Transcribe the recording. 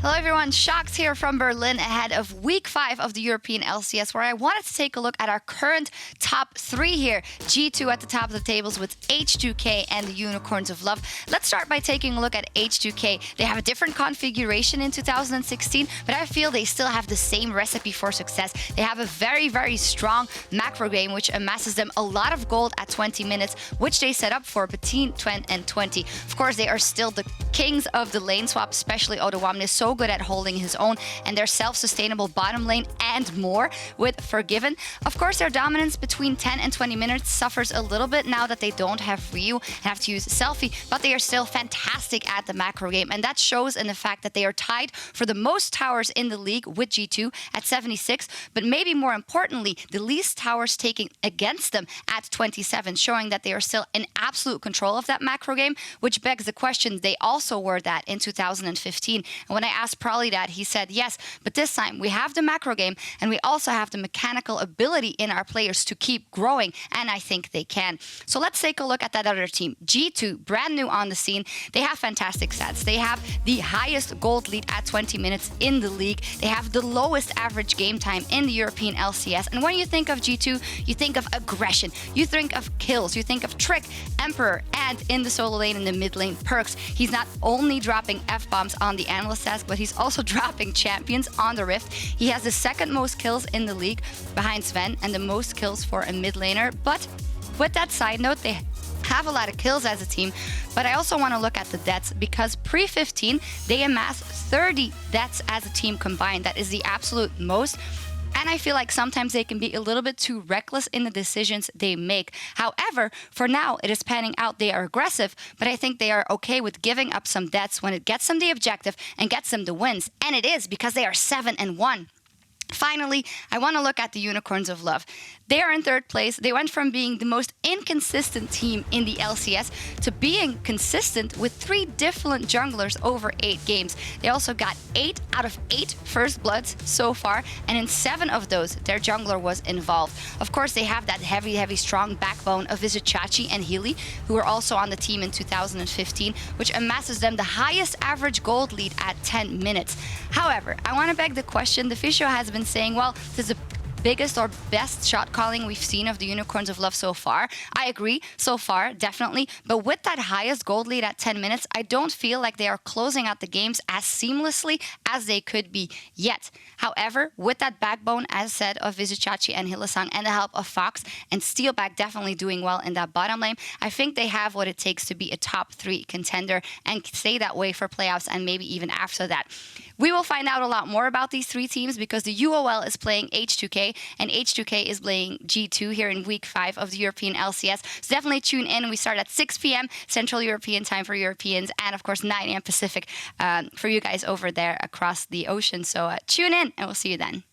Hello everyone, Shocks here from Berlin ahead of week 5 of the European LCS, where I wanted to take a look at our current top 3 here. G2 at the top of the tables with H2K and the Unicorns of Love. Let's start by taking a look at H2K. They have a different configuration in 2016, but I feel they still have the same recipe for success. They have a very strong macro game, which amasses them a lot of gold at 20 minutes, which they set up for between 10 and 20. Of course, they are still the kings of the lane swap, especially Odawamne is so good at holding his own, and their self-sustainable bottom lane and more with Forgiven. Of course, their dominance between 10 and 20 minutes suffers a little bit now that they don't have Ryu and have to use Selfie, but they are still fantastic at the macro game, and that shows in the fact that they are tied for the most towers in the league with G2 at 76, but maybe more importantly, the least towers taken against them at 27, showing that they are still in absolute control of that macro game, which begs the question, they also were that in 2015. And when I asked Prolly that, he said, yes, but this time we have the macro game and we also have the mechanical ability in our players to keep growing, and I think they can. So let's take a look at that other team. G2, brand new on the scene. They have fantastic stats. They have the highest gold lead at 20 minutes in the league. They have the lowest average game time in the European LCS. And when you think of G2, you think of aggression, you think of kills, you think of Trick, Emperor, and in the solo lane, in the mid lane, Perks. He's not only dropping F-bombs on the analyst task, but he's also dropping champions on the Rift. He has the second most kills in the league behind Sven and the most kills for a mid laner. But with that side note, they have a lot of kills as a team, but I also want to look at the deaths, because pre-15 they amassed 30 deaths as a team combined. That is the absolute most. And I feel like sometimes they can be a little bit too reckless in the decisions they make. However, for now, it is panning out. They are aggressive, but I think they are okay with giving up some deaths when it gets them the objective and gets them the wins. And it is, because they are 7-1. Finally, I want to look at the Unicorns of Love. They are in third place. They went from being the most inconsistent team in the LCS to being consistent with 3 different junglers over 8 games. They also got 8 out of 8 first bloods so far, and in 7 of those, their jungler was involved. Of course, they have that heavy, strong backbone of Vizichachi and Healy, who were also on the team in 2015, which amasses them the highest average gold lead at 10 minutes. However, I want to beg the question, the Fisho has been saying, well, this is the biggest or best shot calling we've seen of the Unicorns of Love so far. I agree, so far, definitely. But with that highest gold lead at 10 minutes, I don't feel like they are closing out the games as seamlessly as they could be yet. However, with that backbone, as said, of Vizichachi and Hylissang and the help of Fox and Steelback definitely doing well in that bottom lane, I think they have what it takes to be a top 3 contender and stay that way for playoffs and maybe even after that. We will find out a lot more about these 3 teams because the UOL is playing H2K and H2K is playing G2 here in week 5 of the European LCS. So definitely tune in. We start at 6 p.m. Central European time for Europeans, and of course 9 a.m. Pacific for you guys over there across the ocean. So tune in and we'll see you then.